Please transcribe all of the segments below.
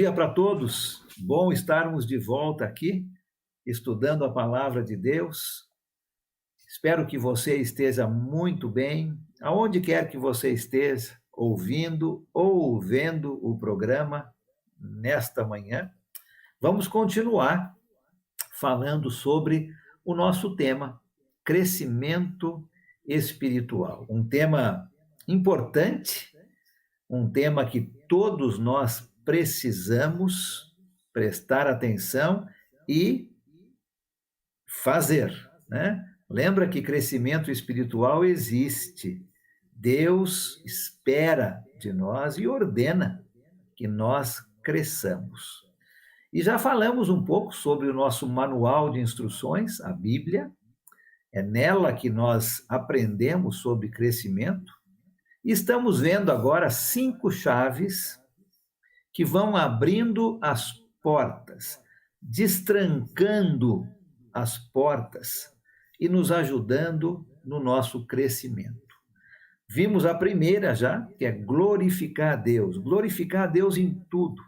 dia para todos. Bom estarmos de volta aqui, estudando a palavra de Deus. Espero que você esteja muito bem, aonde quer que você esteja, ouvindo ou vendo o programa nesta manhã. Vamos continuar falando sobre o nosso tema, crescimento espiritual. Um tema importante, um tema que todos nós precisamos prestar atenção e fazer, né? Lembra que crescimento espiritual existe. Deus espera de nós e ordena que nós cresçamos. E já falamos um pouco sobre o nosso manual de instruções, a Bíblia. É nela que nós aprendemos sobre crescimento. E estamos vendo agora 5 chaves que vão abrindo as portas, destrancando as portas e nos ajudando no nosso crescimento. Vimos a primeira já, que é glorificar a Deus em tudo.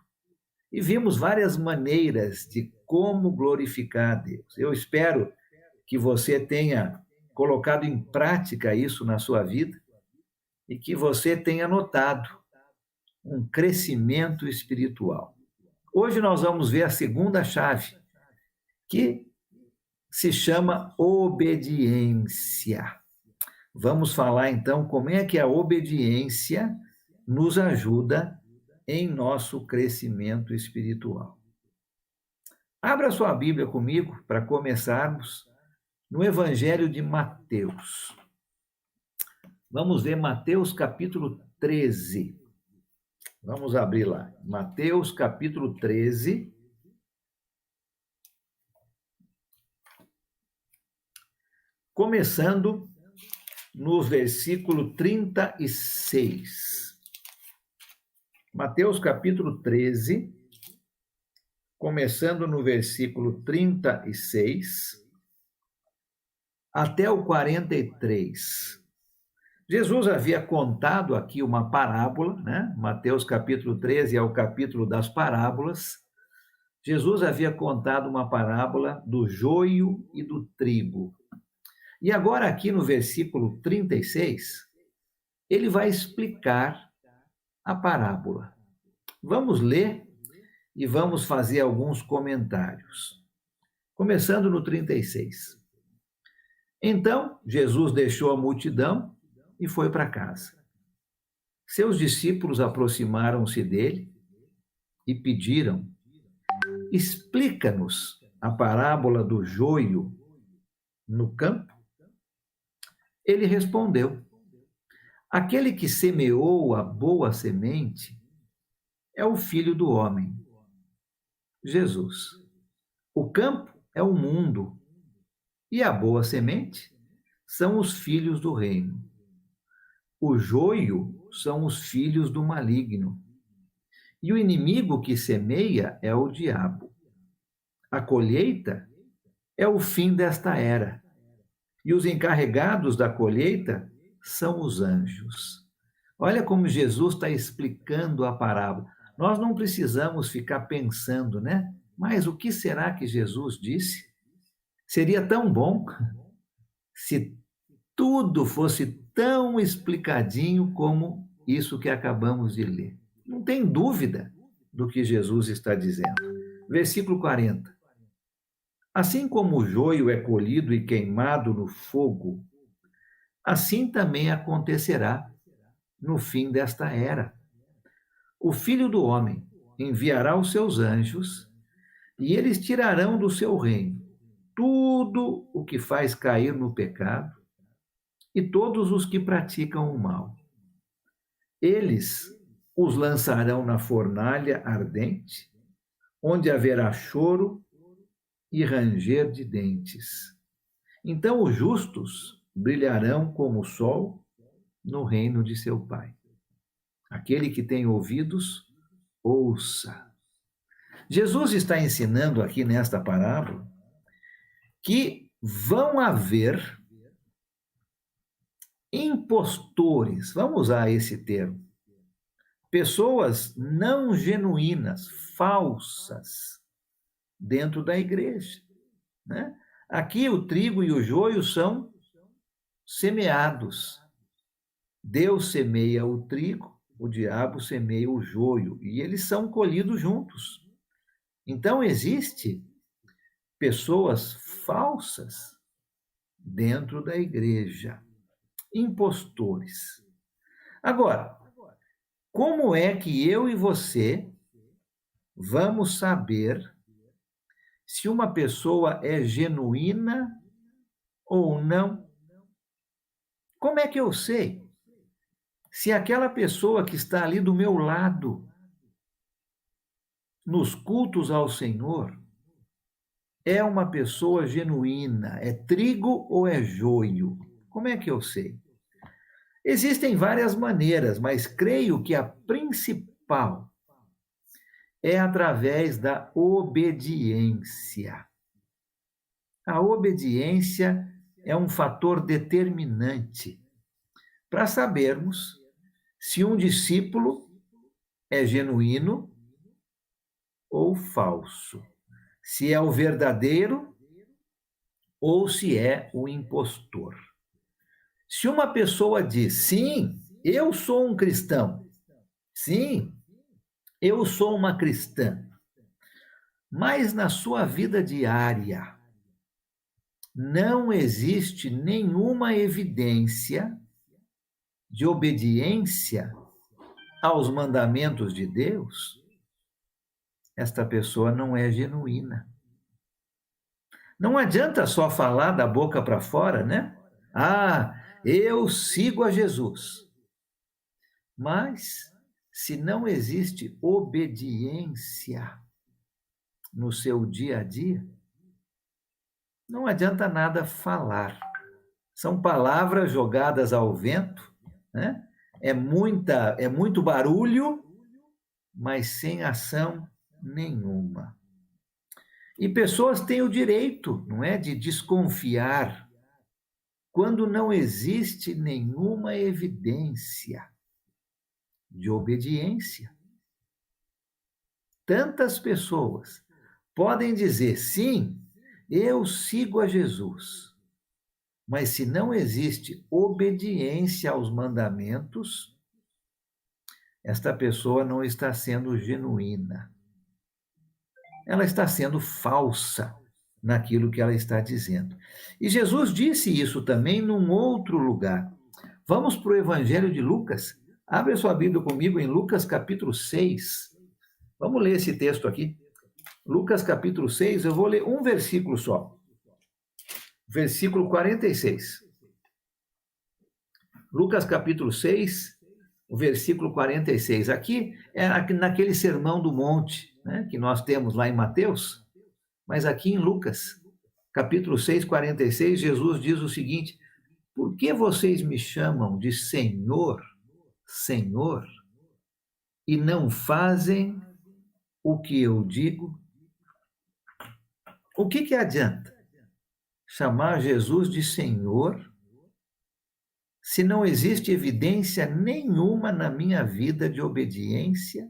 E vimos várias maneiras de como glorificar a Deus. Eu espero que você tenha colocado em prática isso na sua vida e que você tenha notado um crescimento espiritual. Hoje nós vamos ver a segunda chave, que se chama obediência. Vamos falar então como é que a obediência nos ajuda em nosso crescimento espiritual. Abra sua Bíblia comigo para começarmos no Evangelho de Mateus. Vamos ver Mateus capítulo 13. Vamos abrir lá. Mateus capítulo 13. Começando no versículo 36. Mateus capítulo 13, começando no versículo 36 até o 43. Jesus havia contado aqui uma parábola, né? Mateus capítulo 13 é o capítulo das parábolas. Jesus havia contado uma parábola do joio e do trigo. E agora aqui no versículo 36, ele vai explicar a parábola. Vamos ler e vamos fazer alguns comentários. Começando no 36. Então, Jesus deixou a multidão e foi para casa. Seus discípulos aproximaram-se dele e pediram: explica-nos a parábola do joio no campo. Ele respondeu: aquele que semeou a boa semente é o Filho do Homem, Jesus. O campo é o mundo e a boa semente são os filhos do reino. O joio são os filhos do maligno. E o inimigo que semeia é o diabo. A colheita é o fim desta era. E os encarregados da colheita são os anjos. Olha como Jesus está explicando a parábola. Nós não precisamos ficar pensando, né? Mas o que será que Jesus disse? Seria tão bom se tudo fosse tão explicadinho como isso que acabamos de ler. Não tem dúvida do que Jesus está dizendo. Versículo 40. Assim como o joio é colhido e queimado no fogo, assim também acontecerá no fim desta era. O Filho do Homem enviará os seus anjos e eles tirarão do seu reino tudo o que faz cair no pecado e todos os que praticam o mal. Eles os lançarão na fornalha ardente, onde haverá choro e ranger de dentes. Então os justos brilharão como o sol no reino de seu Pai. Aquele que tem ouvidos, ouça. Jesus está ensinando aqui nesta parábola que vão haver impostores, vamos usar esse termo, pessoas não genuínas, falsas, dentro da igreja, né? Aqui o trigo e o joio são semeados. Deus semeia o trigo, o diabo semeia o joio, e eles são colhidos juntos. Então, existe pessoas falsas dentro da igreja, impostores. Agora, como é que eu e você vamos saber se uma pessoa é genuína ou não? Como é que eu sei se aquela pessoa que está ali do meu lado, nos cultos ao Senhor, é uma pessoa genuína? É trigo ou é joio? Como é que eu sei? Existem várias maneiras, mas creio que a principal é através da obediência. A obediência é um fator determinante para sabermos se um discípulo é genuíno ou falso, se é o verdadeiro ou se é o impostor. Se uma pessoa diz, sim, eu sou um cristão, sim, eu sou uma cristã, mas na sua vida diária não existe nenhuma evidência de obediência aos mandamentos de Deus, esta pessoa não é genuína. Não adianta só falar da boca para fora, né? Ah, eu sigo a Jesus. Mas, se não existe obediência no seu dia a dia, não adianta nada falar. São palavras jogadas ao vento, né? É muito barulho, mas sem ação nenhuma. E pessoas têm o direito, não é, de desconfiar quando não existe nenhuma evidência de obediência. Tantas pessoas podem dizer, sim, eu sigo a Jesus, mas se não existe obediência aos mandamentos, esta pessoa não está sendo genuína. Ela está sendo falsa naquilo que ela está dizendo. E Jesus disse isso também num outro lugar. Vamos para o Evangelho de Lucas. Abre a sua Bíblia comigo em Lucas capítulo 6. Vamos ler esse texto aqui. Lucas capítulo 6, eu vou ler um versículo só. Versículo 46. Lucas capítulo 6, o versículo 46. Aqui é naquele sermão do monte, né, que nós temos lá em Mateus, mas aqui em Lucas, capítulo 6, 46, Jesus diz o seguinte: por que vocês me chamam de Senhor, Senhor, e não fazem o que eu digo? O que adianta chamar Jesus de Senhor se não existe evidência nenhuma na minha vida de obediência?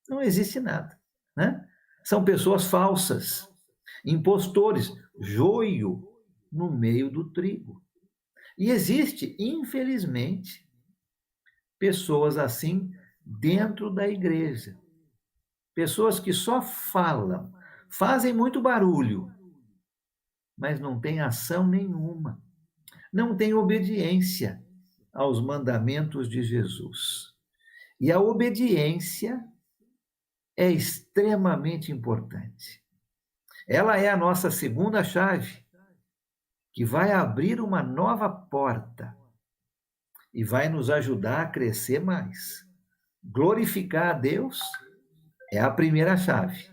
Não existe nada, né? São pessoas falsas, impostores, joio no meio do trigo. E existe, infelizmente, pessoas assim dentro da igreja. Pessoas que só falam, fazem muito barulho, mas não têm ação nenhuma. Não têm obediência aos mandamentos de Jesus. E a obediência é extremamente importante. Ela é a nossa segunda chave, que vai abrir uma nova porta e vai nos ajudar a crescer mais. Glorificar a Deus é a primeira chave.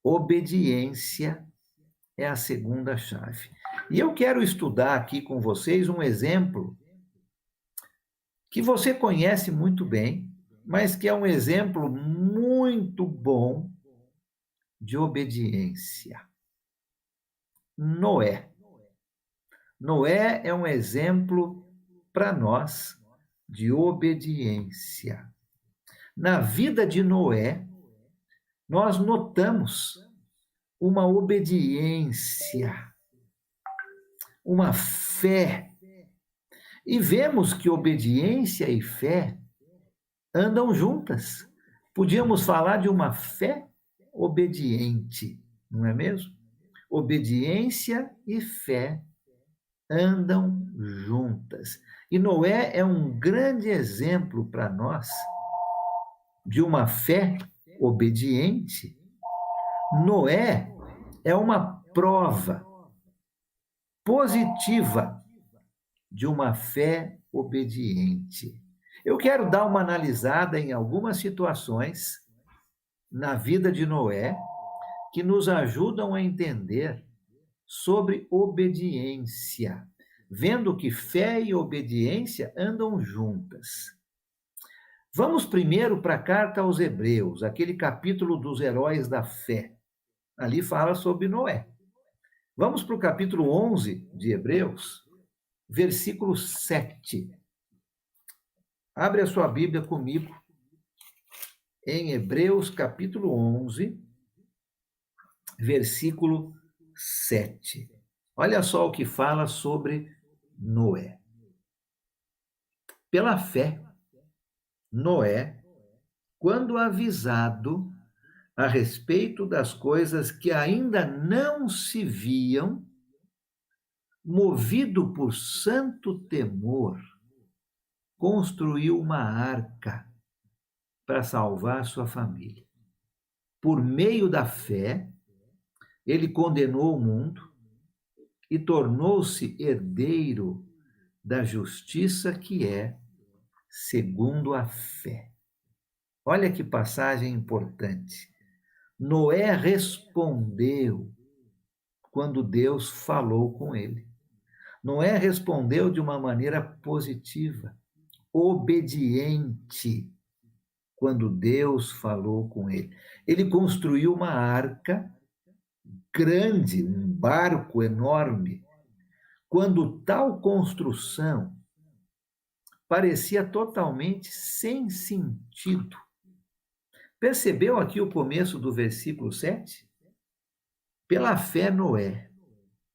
Obediência é a segunda chave. E eu quero estudar aqui com vocês um exemplo que você conhece muito bem, mas que é um exemplo muito bom de obediência. Noé. Noé é um exemplo para nós de obediência. Na vida de Noé, nós notamos uma obediência, uma fé, e vemos que obediência e fé andam juntas. Podíamos falar de uma fé obediente, não é mesmo? Obediência e fé andam juntas. E Noé é um grande exemplo para nós de uma fé obediente. Noé é uma prova positiva de uma fé obediente. Eu quero dar uma analisada em algumas situações na vida de Noé que nos ajudam a entender sobre obediência, vendo que fé e obediência andam juntas. Vamos primeiro para a carta aos Hebreus, aquele capítulo dos heróis da fé. Ali fala sobre Noé. Vamos para o capítulo 11 de Hebreus, versículo 7. Abre a sua Bíblia comigo em Hebreus capítulo 11, versículo 7. Olha só o que fala sobre Noé. Pela fé, Noé, quando avisado a respeito das coisas que ainda não se viam, movido por santo temor, construiu uma arca para salvar sua família. Por meio da fé, ele condenou o mundo e tornou-se herdeiro da justiça que é segundo a fé. Olha que passagem importante. Noé respondeu quando Deus falou com ele. Noé respondeu de uma maneira positiva, obediente, quando Deus falou com ele. Ele construiu uma arca grande, um barco enorme, quando tal construção parecia totalmente sem sentido. Percebeu aqui o começo do versículo 7? Pela fé, Noé,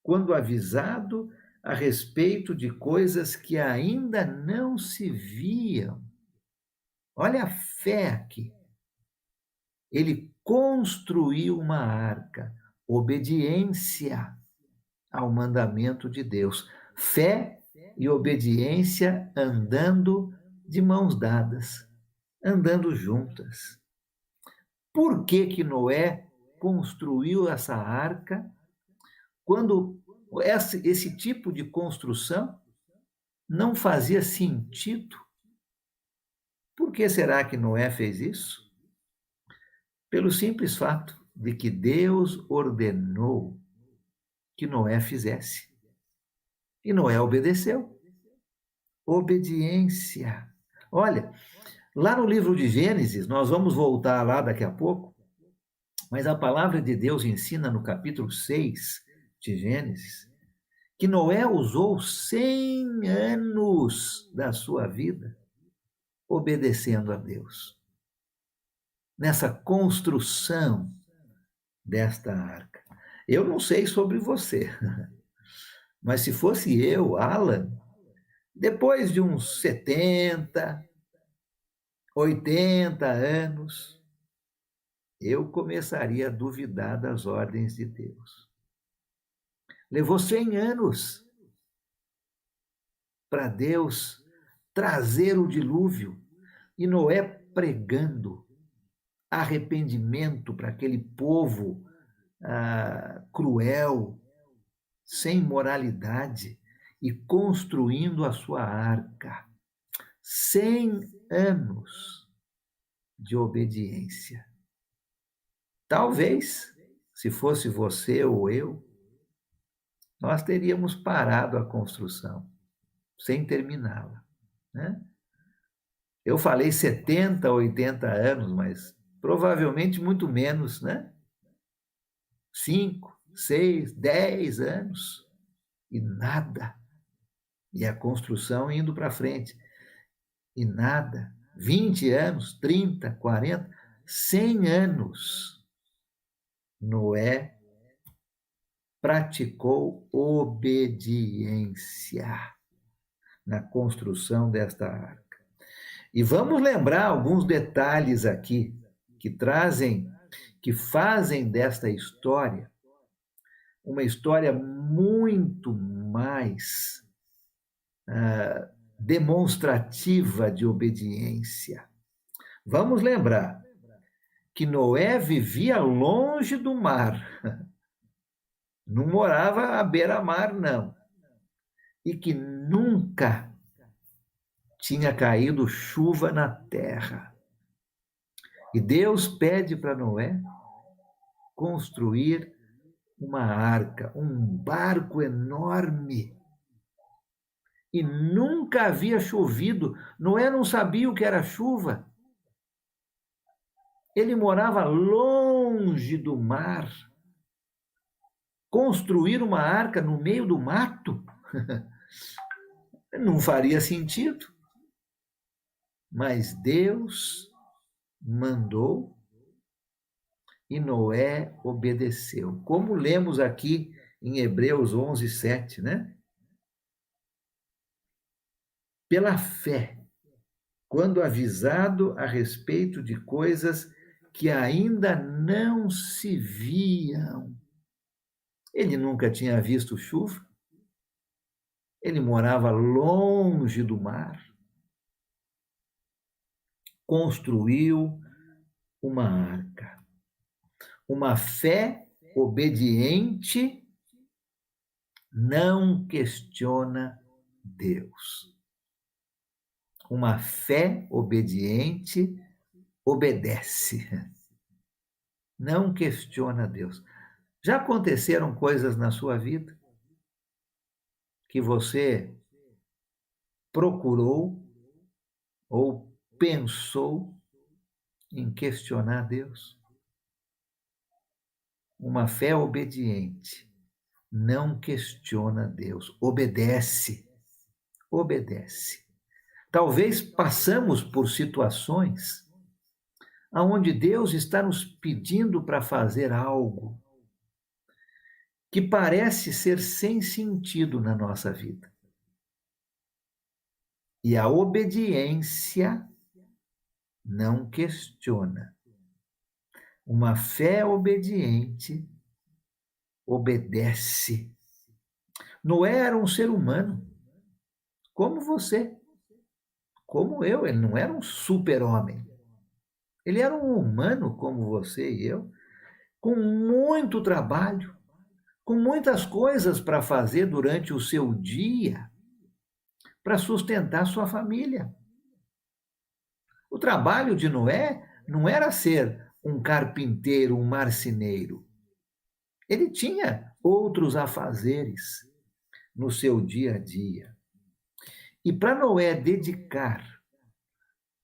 quando avisado a respeito de coisas que ainda não se viam. Olha a fé aqui. Ele construiu uma arca, obediência ao mandamento de Deus. Fé e obediência andando de mãos dadas, andando juntas. Por que Noé construiu essa arca quando esse tipo de construção não fazia sentido? Por que será que Noé fez isso? Pelo simples fato de que Deus ordenou que Noé fizesse. E Noé obedeceu. Obediência. Olha, lá no livro de Gênesis, nós vamos voltar lá daqui a pouco, mas a palavra de Deus ensina no capítulo 6 de Gênesis que Noé usou 100 anos da sua vida obedecendo a Deus. Nessa construção desta arca. Eu não sei sobre você, mas se fosse eu, Alan, depois de uns 70, 80 anos, eu começaria a duvidar das ordens de Deus. Levou 100 anos para Deus trazer o dilúvio e Noé pregando arrependimento para aquele povo cruel, sem moralidade, e construindo a sua arca. 100 anos de obediência. Talvez, se fosse você ou eu, nós teríamos parado a construção, sem terminá-la, né? Eu falei 70, 80 anos, mas provavelmente muito menos, né? 5, 6, 10 anos e nada. E a construção indo para frente. E nada. 20 anos, 30, 40, 100 anos, Noé praticou obediência na construção desta arca. E vamos lembrar alguns detalhes aqui que fazem desta história uma história muito mais demonstrativa de obediência. Vamos lembrar que Noé vivia longe do mar, não morava à beira-mar, não, e que nunca tinha caído chuva na terra. E Deus pede para Noé construir uma arca, um barco enorme. E nunca havia chovido. Noé não sabia o que era chuva. Ele morava longe do mar. Construir uma arca no meio do mato não faria sentido. Mas Deus mandou e Noé obedeceu. Como lemos aqui em Hebreus 11:7, né? Pela fé, quando avisado a respeito de coisas que ainda não se viam. Ele nunca tinha visto chuva, ele morava longe do mar, construiu uma arca. Uma fé obediente não questiona Deus. Uma fé obediente obedece, não questiona Deus. Já aconteceram coisas na sua vida que você procurou ou pensou em questionar Deus? Uma fé obediente não questiona Deus, obedece, obedece. Talvez passamos por situações onde Deus está nos pedindo para fazer algo que parece ser sem sentido na nossa vida. E a obediência não questiona. Uma fé obediente obedece. Noé era um ser humano, como você, como eu. Ele não era um super-homem. Ele era um humano como você e eu, com muito trabalho, com muitas coisas para fazer durante o seu dia, para sustentar sua família. O trabalho de Noé não era ser um carpinteiro, um marceneiro. Ele tinha outros afazeres no seu dia a dia. E para Noé dedicar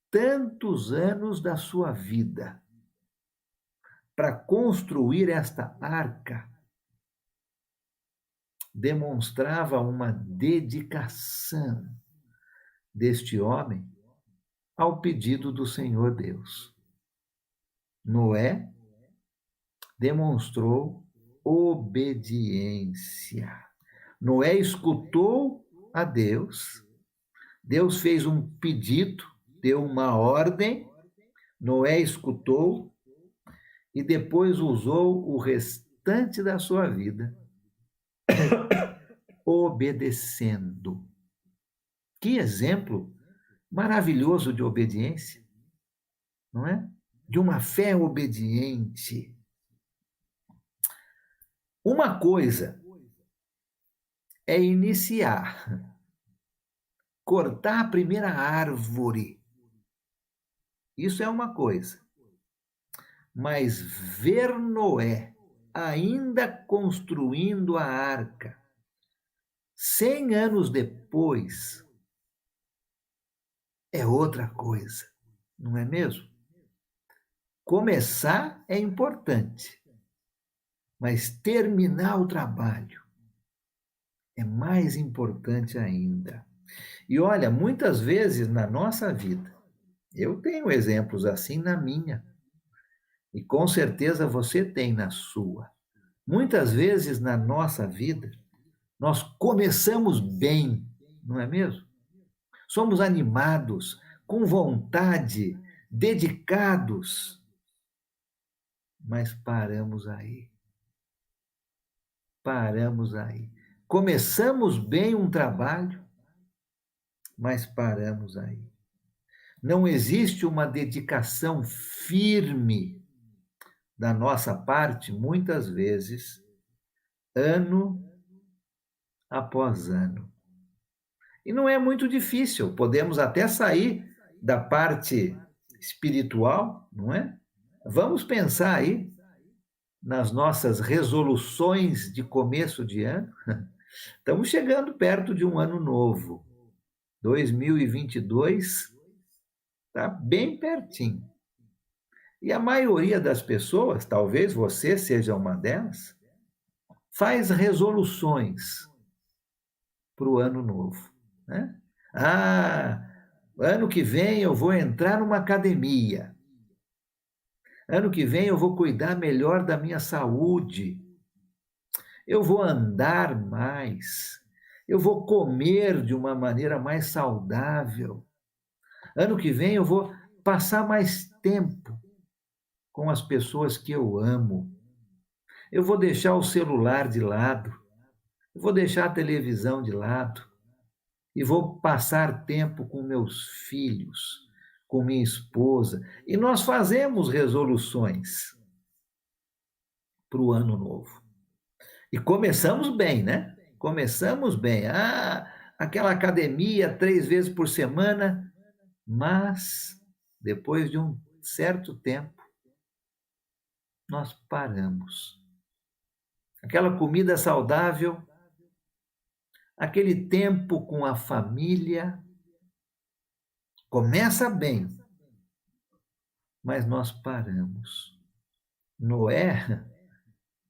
tantos anos da sua vida para construir esta arca, demonstrava uma dedicação deste homem ao pedido do Senhor Deus. Noé demonstrou obediência. Noé escutou a Deus, Deus fez um pedido, deu uma ordem, Noé escutou e depois usou o restante da sua vida obedecendo. Que exemplo maravilhoso de obediência, não é? De uma fé obediente. Uma coisa é iniciar, cortar a primeira árvore. Isso é uma coisa. Mas ver Noé ainda construindo a arca, 100 anos depois, é outra coisa, não é mesmo? Começar é importante, mas terminar o trabalho é mais importante ainda. E olha, muitas vezes na nossa vida, Eu tenho exemplos assim na minha, e com certeza você tem na sua. Muitas vezes na nossa vida, nós começamos bem, não é mesmo? Somos animados, com vontade, dedicados, mas paramos aí. Paramos aí. Começamos bem um trabalho, mas paramos aí. Não existe uma dedicação firme da nossa parte, muitas vezes, ano após ano. E não é muito difícil, podemos até sair da parte espiritual, não é? Vamos pensar aí nas nossas resoluções de começo de ano. Estamos chegando perto de um ano novo. 2022 está bem pertinho. E a maioria das pessoas, talvez você seja uma delas, faz resoluções para o ano novo, né? Ah, ano que vem eu vou entrar numa academia. Ano que vem eu vou cuidar melhor da minha saúde. Eu vou andar mais. Eu vou comer de uma maneira mais saudável. Ano que vem eu vou passar mais tempo com as pessoas que eu amo. Eu vou deixar o celular de lado. Eu vou deixar a televisão de lado. E vou passar tempo com meus filhos, com minha esposa. E nós fazemos resoluções para o ano novo. E começamos bem, né? Começamos bem. Ah, aquela academia 3 vezes por semana, mas depois de um certo tempo, nós paramos. Aquela comida saudável, aquele tempo com a família, começa bem, mas nós paramos. Noé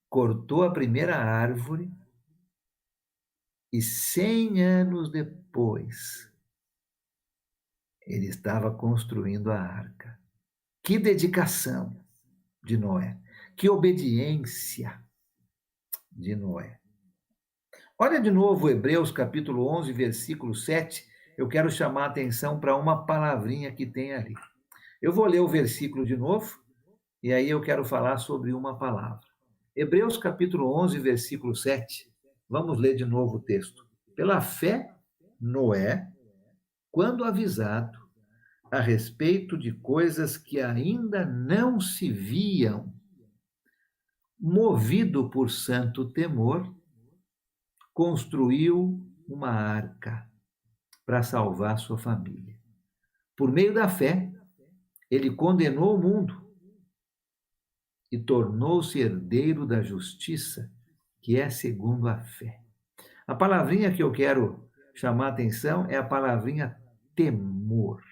cortou a primeira árvore e 100 anos depois ele estava construindo a arca. Que dedicação de Noé, que obediência de Noé. Olha de novo Hebreus capítulo 11, versículo 7. Eu quero chamar a atenção para uma palavrinha que tem ali. Eu vou ler o versículo de novo e aí eu quero falar sobre uma palavra. Hebreus capítulo 11, versículo 7. Vamos ler de novo o texto. Pela fé, Noé, quando avisado a respeito de coisas que ainda não se viam, movido por santo temor, construiu uma arca para salvar sua família. Por meio da fé, ele condenou o mundo e tornou-se herdeiro da justiça, que é segundo a fé. A palavrinha que eu quero chamar a atenção é a palavrinha temor.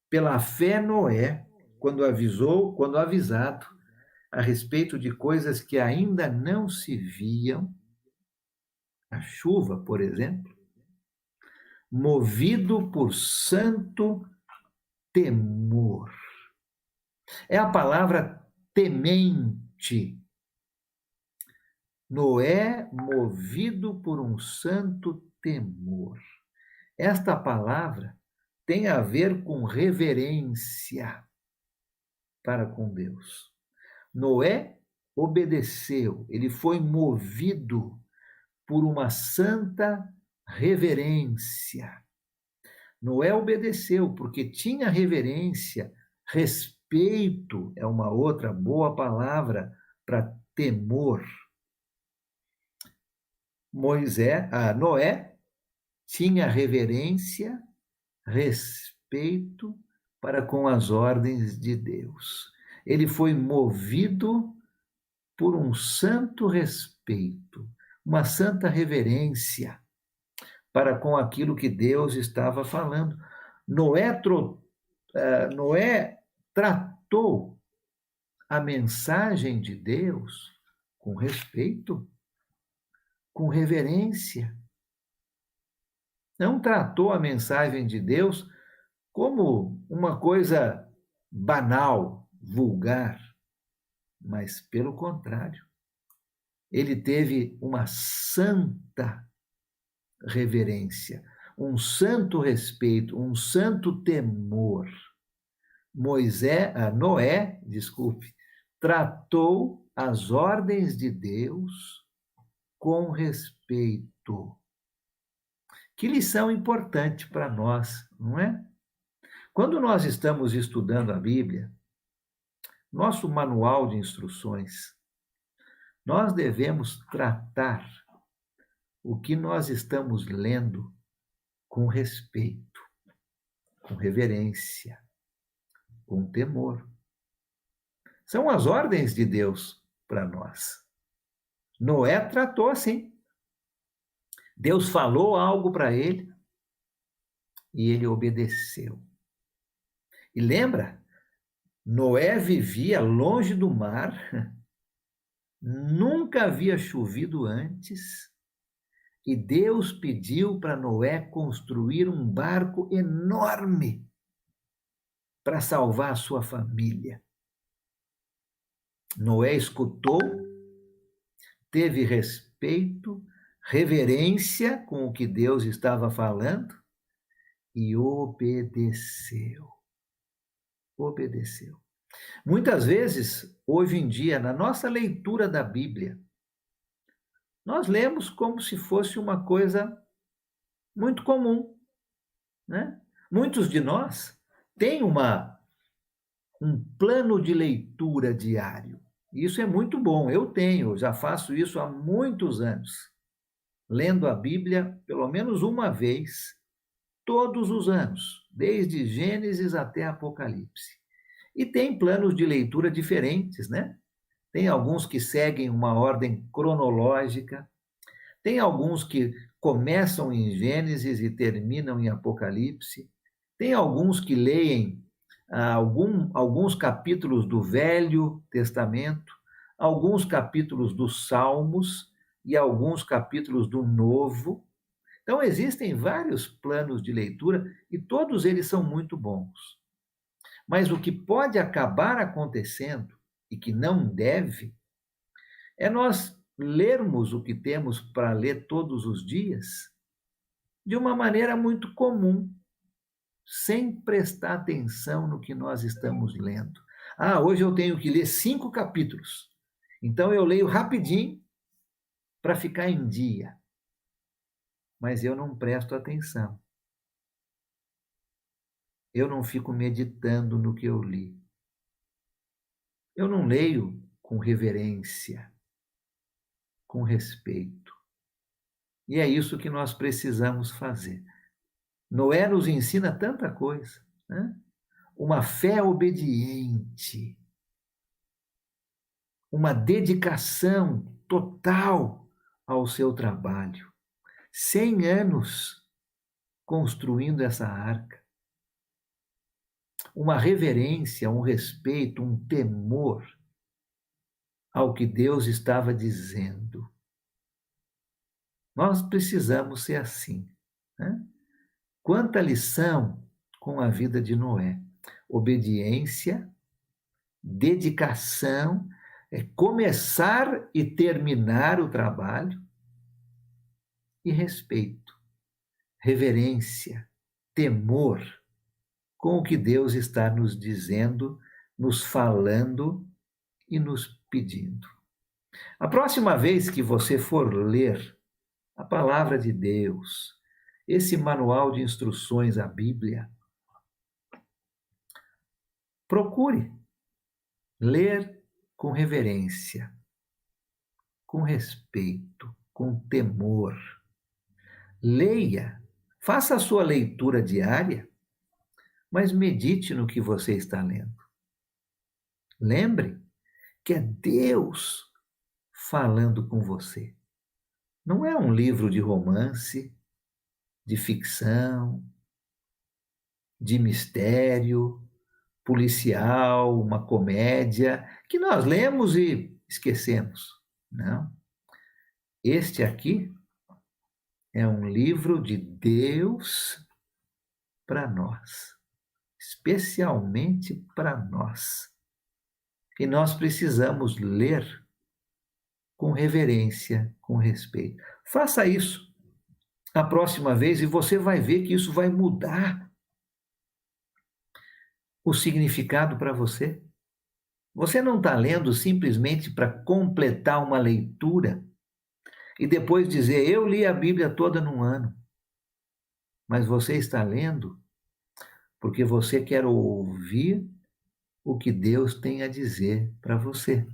Pela fé, Noé, quando avisado a respeito de coisas que ainda não se viam, a chuva, por exemplo, movido por santo temor. É a palavra temente. Noé, movido por um santo temor. Esta palavra tem a ver com reverência para com Deus. Noé obedeceu, ele foi movido por uma santa reverência. Noé obedeceu porque tinha reverência, respeito é uma outra boa palavra para temor. Noé tinha reverência, respeito para com as ordens de Deus. Ele foi movido por um santo respeito, uma santa reverência para com aquilo que Deus estava falando. Noé tratou a mensagem de Deus com respeito, com reverência. Não tratou a mensagem de Deus como uma coisa banal, vulgar, mas pelo contrário, ele teve uma santa reverência, um santo respeito, um santo temor. Noé, desculpe, tratou as ordens de Deus com respeito. Que lição importante para nós, não é? Quando nós estamos estudando a Bíblia, nosso manual de instruções, nós devemos tratar o que nós estamos lendo com respeito, com reverência, com temor. São as ordens de Deus para nós. Noé tratou assim. Deus falou algo para ele e ele obedeceu. E lembra, Noé vivia longe do mar, nunca havia chovido antes, e Deus pediu para Noé construir um barco enorme para salvar a sua família. Noé escutou, teve respeito, reverência com o que Deus estava falando e obedeceu. Obedeceu. Muitas vezes, hoje em dia, na nossa leitura da Bíblia, nós lemos como se fosse uma coisa muito comum, né? Muitos de nós têm um plano de leitura diário. Isso é muito bom. Eu tenho, já faço isso há muitos anos, lendo a Bíblia pelo menos uma vez, todos os anos, desde Gênesis até Apocalipse. E tem planos de leitura diferentes, né? Tem alguns que seguem uma ordem cronológica, tem alguns que começam em Gênesis e terminam em Apocalipse, tem alguns que leem alguns capítulos do Velho Testamento, alguns capítulos dos Salmos e alguns capítulos do Novo. Então, existem vários planos de leitura e todos eles são muito bons. Mas o que pode acabar acontecendo, e que não deve, é nós lermos o que temos para ler todos os dias de uma maneira muito comum, sem prestar atenção no que nós estamos lendo. Hoje eu tenho que ler 5 capítulos. Então eu leio rapidinho para ficar em dia. Mas eu não presto atenção. Eu não fico meditando no que eu li. Eu não leio com reverência, com respeito. E é isso que nós precisamos fazer. Noé nos ensina tanta coisa, né? Uma fé obediente, uma dedicação total ao seu trabalho. 100 anos construindo essa arca. Uma reverência, um respeito, um temor ao que Deus estava dizendo. Nós precisamos ser assim, né? Quanta lição com a vida de Noé. Obediência, dedicação, começar e terminar o trabalho, e respeito, reverência, temor com o que Deus está nos dizendo, nos falando e nos pedindo. A próxima vez que você for ler a palavra de Deus, esse manual de instruções, a Bíblia, procure ler com reverência, com respeito, com temor. Leia, faça a sua leitura diária, mas medite no que você está lendo. Lembre que é Deus falando com você. Não é um livro de romance, de ficção, de mistério, policial, uma comédia, que nós lemos e esquecemos. Não. Este aqui é um livro de Deus para nós. especialmente para nós. E nós precisamos ler com reverência, com respeito. Faça isso a próxima vez e você vai ver que isso vai mudar o significado para você. Você não está lendo simplesmente para completar uma leitura e depois dizer, eu li a Bíblia toda num ano. Mas você está lendo porque você quer ouvir o que Deus tem a dizer para você,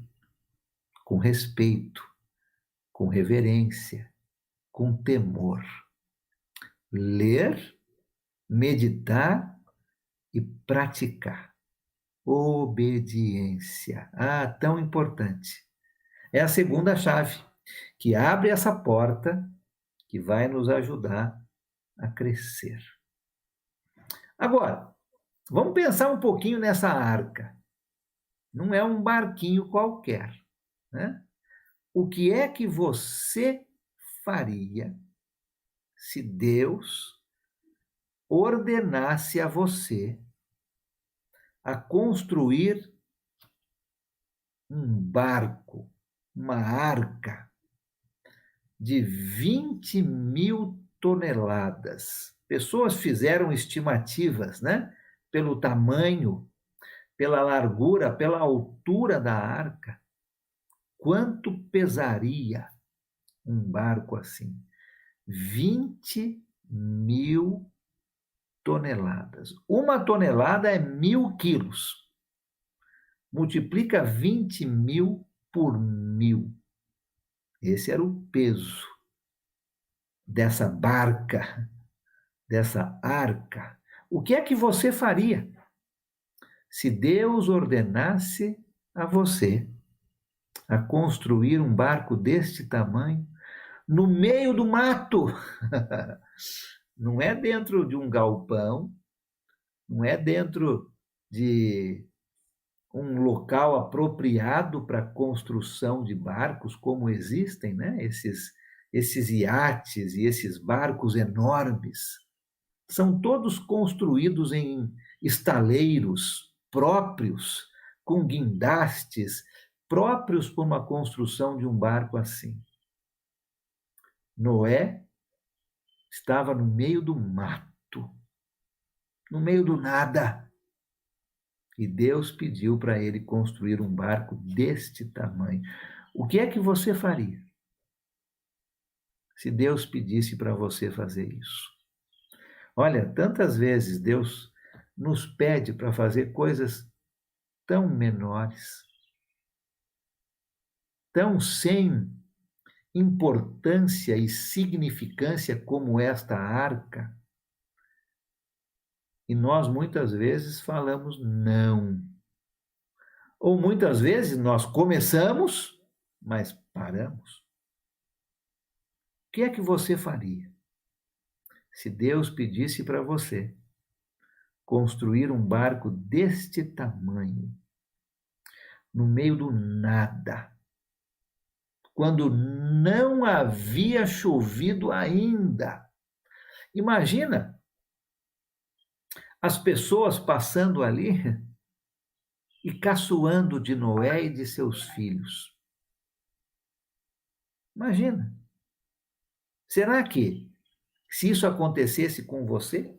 com respeito, com reverência, com temor. Ler, meditar e praticar. Obediência. Ah, tão importante. É a segunda chave que abre essa porta que vai nos ajudar a crescer. Agora, vamos pensar um pouquinho nessa arca. Não é um barquinho qualquer, né? O que é que você faria se Deus ordenasse a você a construir um barco, uma arca de 20.000 toneladas? Pessoas fizeram estimativas, né? Pelo tamanho, pela largura, pela altura da arca. Quanto pesaria um barco assim? 20.000 toneladas. Uma tonelada é 1.000 quilos. Multiplica 20.000 por 1.000. Esse era o peso dessa barca, dessa arca. O que é que você faria se Deus ordenasse a você a construir um barco deste tamanho no meio do mato? Não é dentro de um galpão, não é dentro de um local apropriado para a construção de barcos, como existem, né? Esses iates e esses barcos enormes. São todos construídos em estaleiros próprios, com guindastes, próprios para uma construção de um barco assim. Noé estava no meio do mato, no meio do nada. E Deus pediu para ele construir um barco deste tamanho. O que é que você faria se Deus pedisse para você fazer isso? Olha, tantas vezes Deus nos pede para fazer coisas tão menores, tão sem importância e significância como esta arca. E nós muitas vezes falamos não. Ou muitas vezes nós começamos, mas paramos. O que é que você faria se Deus pedisse para você construir um barco deste tamanho, no meio do nada, quando não havia chovido ainda? Imagina as pessoas passando ali e caçoando de Noé e de seus filhos. Imagina. Será que, se isso acontecesse com você,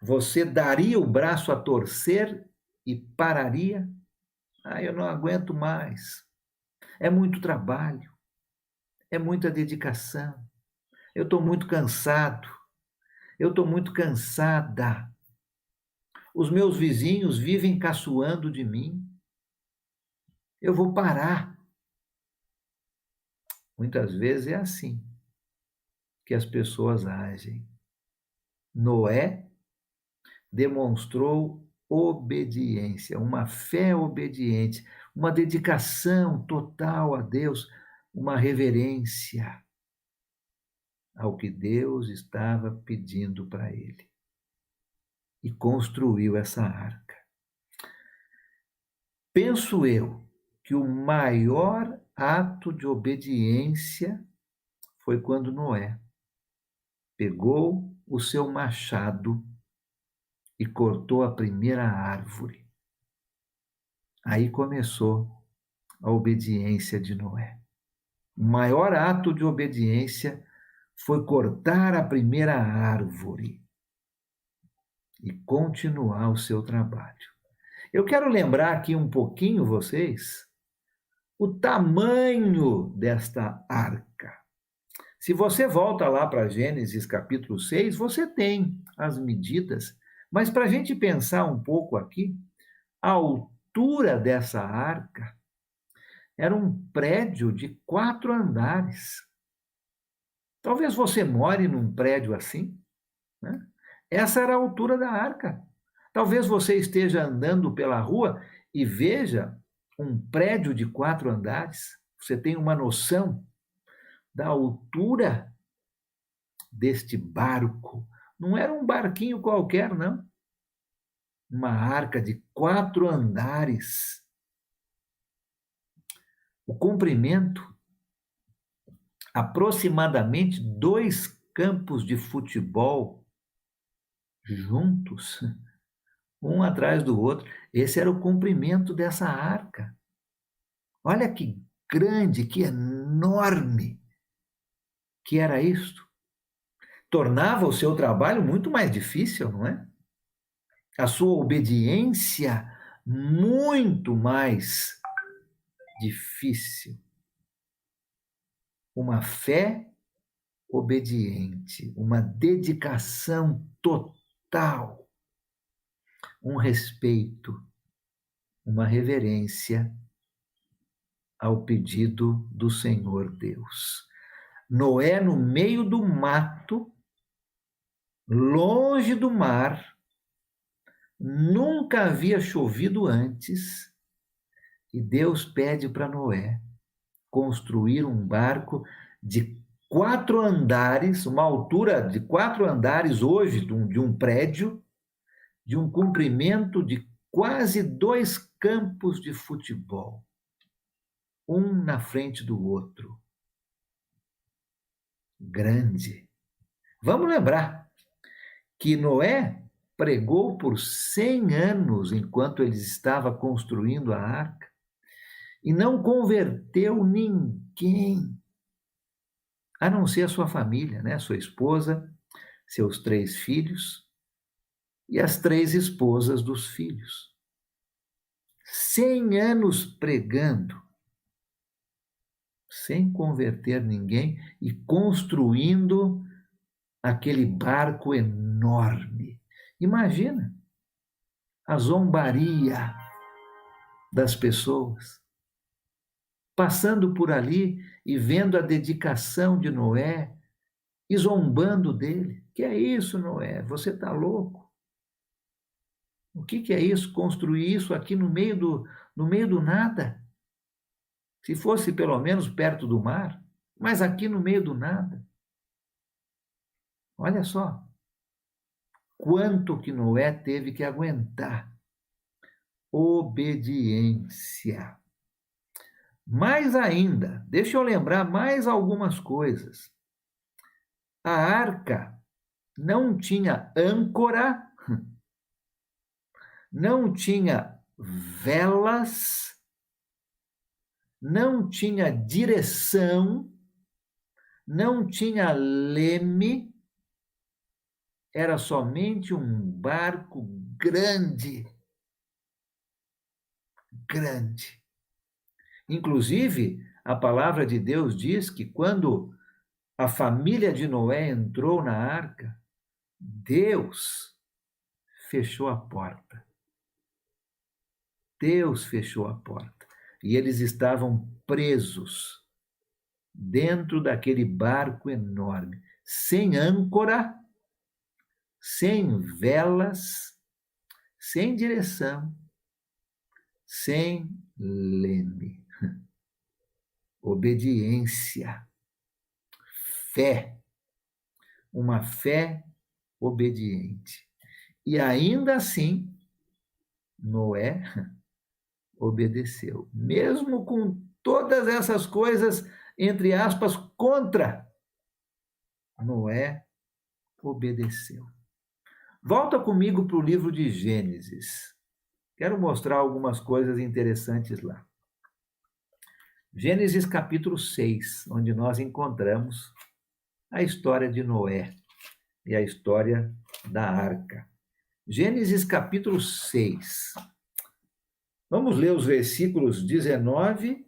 você daria o braço a torcer e pararia? Ah, eu não aguento mais. É muito trabalho, é muita dedicação. Eu estou muito cansado, eu estou muito cansada. Os meus vizinhos vivem caçoando de mim. Eu vou parar. Muitas vezes é assim que as pessoas agem. Noé demonstrou obediência, uma fé obediente, uma dedicação total a Deus, uma reverência ao que Deus estava pedindo para ele. E construiu essa arca. Penso eu que o maior ato de obediência foi quando Noé pegou o seu machado e cortou a primeira árvore. Aí começou a obediência de Noé. O maior ato de obediência foi cortar a primeira árvore e continuar o seu trabalho. Eu quero lembrar aqui um pouquinho vocês o tamanho desta arca. Se você volta lá para Gênesis capítulo 6, você tem as medidas, mas para a gente pensar um pouco aqui, a altura dessa arca era um prédio de 4 andares. Talvez você more num prédio assim, né? Essa era a altura da arca. Talvez você esteja andando pela rua e veja um prédio de 4 andares. Você tem uma noção da altura deste barco. Não era um barquinho qualquer, não. Uma arca de 4 andares. O comprimento, aproximadamente 2 campos de futebol juntos, um atrás do outro. Esse era o comprimento dessa arca. Olha que grande, que enorme que era isto. Tornava o seu trabalho muito mais difícil, não é? A sua obediência muito mais difícil. Uma fé obediente, uma dedicação total, um respeito, uma reverência ao pedido do Senhor Deus. Noé, no meio do mato, longe do mar, nunca havia chovido antes, e Deus pede para Noé construir um barco de 4 andares, uma altura de 4 andares hoje de um prédio, de um comprimento de quase 2 campos de futebol, um na frente do outro. Grande. Vamos lembrar que Noé pregou por 100 anos enquanto ele estava construindo a arca e não converteu ninguém, a não ser a sua família, né? Sua esposa, seus 3 filhos e as 3 esposas dos filhos. 100 anos pregando, sem converter ninguém e construindo aquele barco enorme. Imagina a zombaria das pessoas passando por ali e vendo a dedicação de Noé e zombando dele. Que é isso, Noé? Você está louco? O que é isso? Construir isso aqui no meio do nada? Se fosse pelo menos perto do mar, mas aqui no meio do nada. Olha só quanto que Noé teve que aguentar. Obediência. Mais ainda, deixa eu lembrar mais algumas coisas. A arca não tinha âncora, não tinha velas, não tinha direção, não tinha leme, era somente um barco grande, grande. Inclusive, a palavra de Deus diz que quando a família de Noé entrou na arca, Deus fechou a porta. Deus fechou a porta. E eles estavam presos dentro daquele barco enorme, sem âncora, sem velas, sem direção, sem leme. Obediência, fé, uma fé obediente. E ainda assim, Noé obedeceu, mesmo com todas essas coisas, entre aspas, contra, Noé obedeceu. Volta comigo para o livro de Gênesis. Quero mostrar algumas coisas interessantes lá. Gênesis capítulo 6, onde nós encontramos a história de Noé e a história da arca. Gênesis capítulo 6. Vamos ler os versículos 19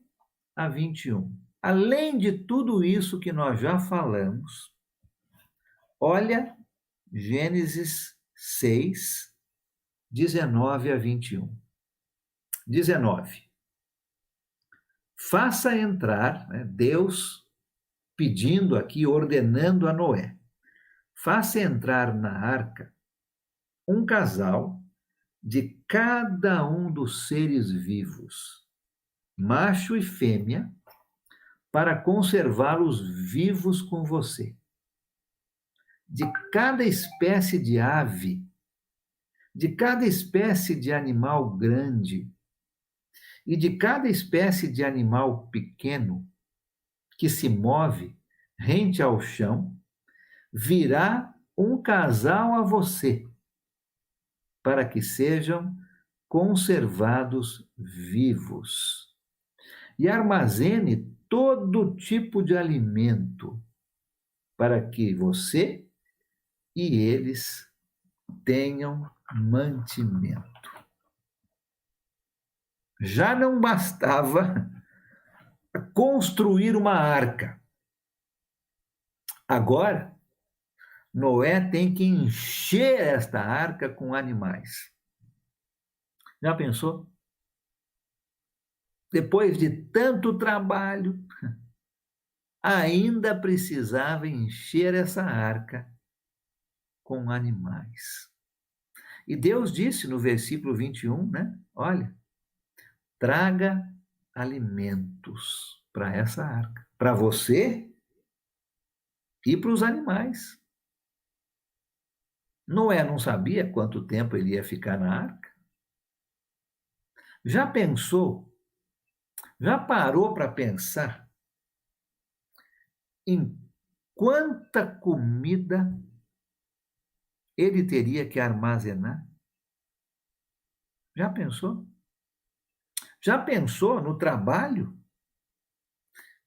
a 21. Além de tudo isso que nós já falamos, olha Gênesis 6, 19 a 21. 19. Faça entrar, né, Deus pedindo aqui, ordenando a Noé, faça entrar na arca um casal de cada um dos seres vivos, macho e fêmea, para conservá-los vivos com você. De cada espécie de ave, de cada espécie de animal grande e de cada espécie de animal pequeno que se move rente ao chão, virá um casal a você, para que sejam conservados vivos. E armazene todo tipo de alimento, para que você e eles tenham mantimento. Já não bastava construir uma arca. Agora, Noé tem que encher esta arca com animais. Já pensou? Depois de tanto trabalho, ainda precisava encher essa arca com animais. E Deus disse no versículo 21, né? Olha, traga alimentos para essa arca, para você e para os animais. Noé não sabia quanto tempo ele ia ficar na arca. Já pensou? Já parou para pensar em quanta comida ele teria que armazenar? Já pensou? Já pensou no trabalho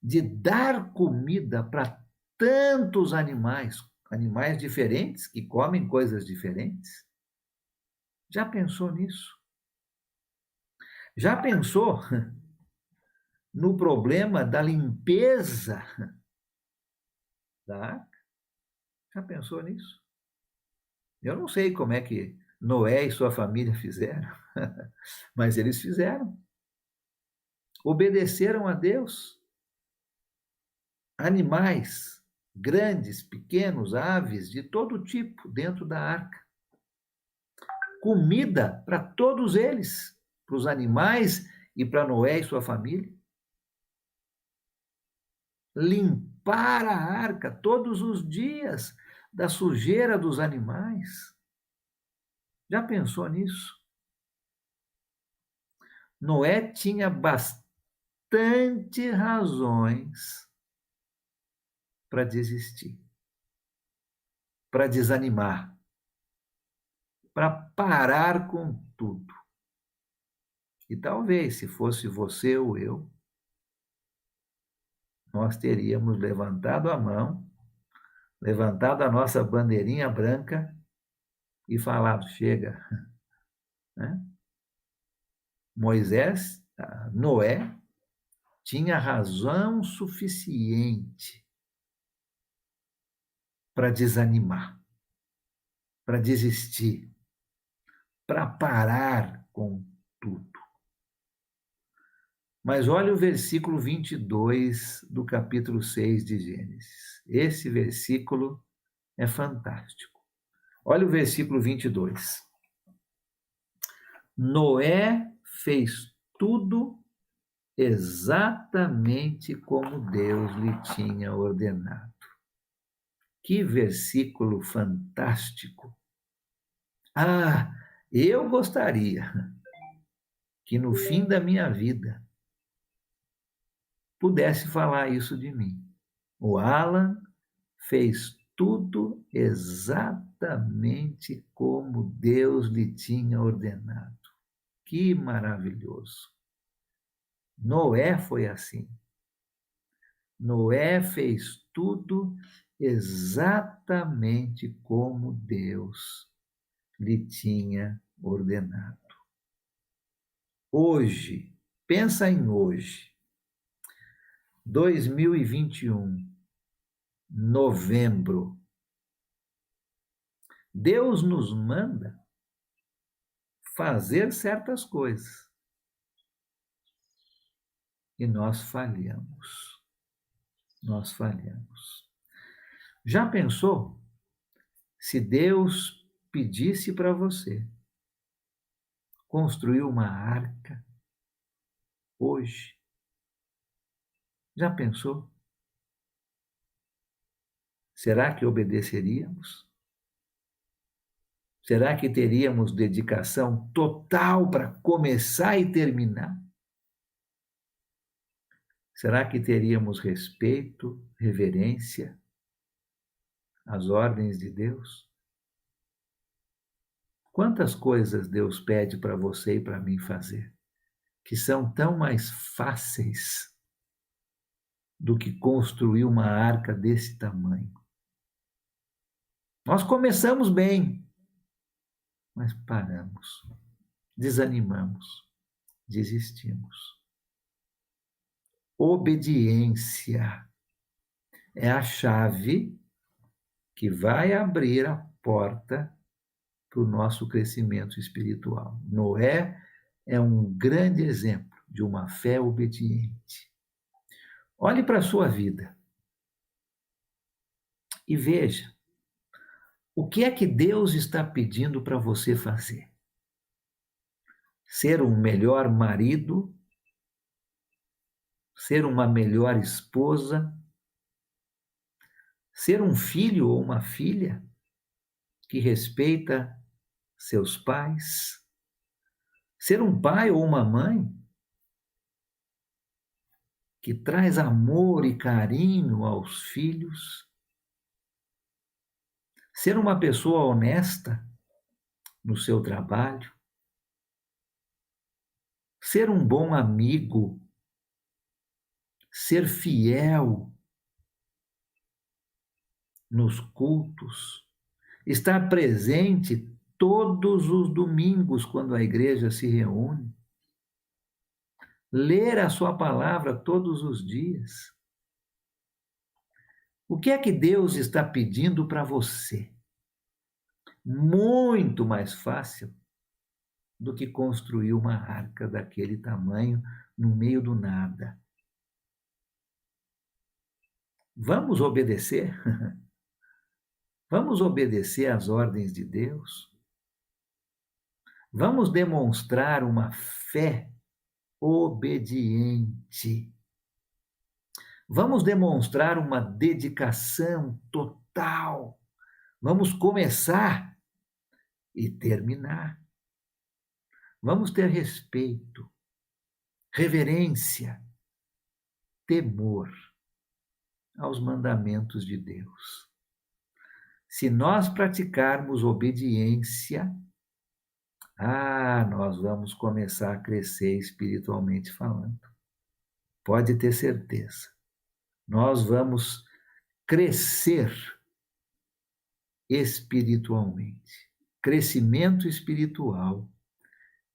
de dar comida para tantos animais, animais diferentes que comem coisas diferentes? Já pensou nisso? Já pensou no problema da limpeza da arca? Já pensou nisso? Eu não sei como é que Noé e sua família fizeram, mas eles fizeram. Obedeceram a Deus. Animais, grandes, pequenos, aves de todo tipo dentro da arca. Comida para todos eles, para os animais e para Noé e sua família. Limpar a arca todos os dias da sujeira dos animais. Já pensou nisso? Noé tinha bastante razões para desistir, para desanimar, para parar com tudo. E talvez, se fosse você ou eu, nós teríamos levantado a mão, levantado a nossa bandeirinha branca e falado: chega. Né? Moisés, Noé, tinha razão suficiente para desanimar, para desistir, para parar com tudo. Mas olha o versículo 22 do capítulo 6 de Gênesis. Esse versículo é fantástico. Olha o versículo 22. Noé fez tudo exatamente como Deus lhe tinha ordenado. Que versículo fantástico! Ah, eu gostaria que no fim da minha vida pudesse falar isso de mim. O Alan fez tudo exatamente como Deus lhe tinha ordenado. Que maravilhoso! Noé foi assim. Noé fez tudo exatamente como Deus lhe tinha ordenado. Hoje, pensa em hoje, 2021, novembro. Deus nos manda fazer certas coisas e nós falhamos. Nós falhamos. Já pensou se Deus pedisse para você construir uma arca hoje? Já pensou? Será que obedeceríamos? Será que teríamos dedicação total para começar e terminar? Será que teríamos respeito, reverência às ordens de Deus? Quantas coisas Deus pede para você e para mim fazer, que são tão mais fáceis do que construir uma arca desse tamanho. Nós começamos bem, mas paramos, desanimamos, desistimos. Obediência é a chave que vai abrir a porta para o nosso crescimento espiritual. Noé é um grande exemplo de uma fé obediente. Olhe para a sua vida e veja o que é que Deus está pedindo para você fazer. Ser um melhor marido, ser uma melhor esposa, ser um filho ou uma filha que respeita seus pais, ser um pai ou uma mãe que traz amor e carinho aos filhos, ser uma pessoa honesta no seu trabalho, ser um bom amigo, ser fiel nos cultos, estar presente todos os domingos quando a igreja se reúne, ler a sua palavra todos os dias. O que é que Deus está pedindo para você? Muito mais fácil do que construir uma arca daquele tamanho no meio do nada. Vamos obedecer? Vamos obedecer às ordens de Deus? Vamos demonstrar uma fé obediente. Vamos demonstrar uma dedicação total. Vamos começar e terminar. Vamos ter respeito, reverência, temor aos mandamentos de Deus. Se nós praticarmos obediência, nós vamos começar a crescer espiritualmente falando. Pode ter certeza. Nós vamos crescer espiritualmente. Crescimento espiritual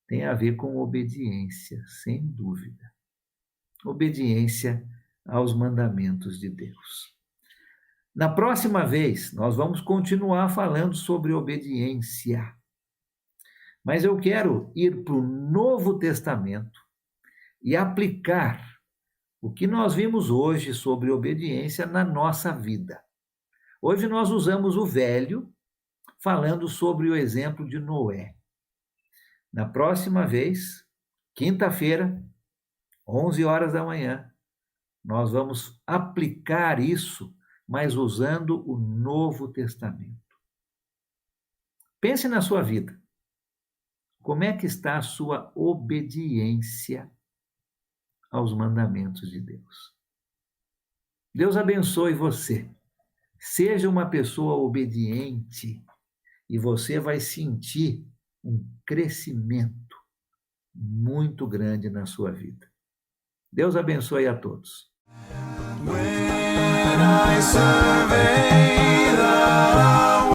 tem a ver com obediência, sem dúvida. Obediência aos mandamentos de Deus. Na próxima vez, nós vamos continuar falando sobre obediência. Mas eu quero ir para o Novo Testamento e aplicar o que nós vimos hoje sobre obediência na nossa vida. Hoje nós usamos o Velho, falando sobre o exemplo de Noé. Na próxima vez, quinta-feira, 11 horas da manhã, nós vamos aplicar isso, mas usando o Novo Testamento. Pense na sua vida. Como é que está a sua obediência aos mandamentos de Deus? Deus abençoe você. Seja uma pessoa obediente e você vai sentir um crescimento muito grande na sua vida. Deus abençoe a todos. When I survey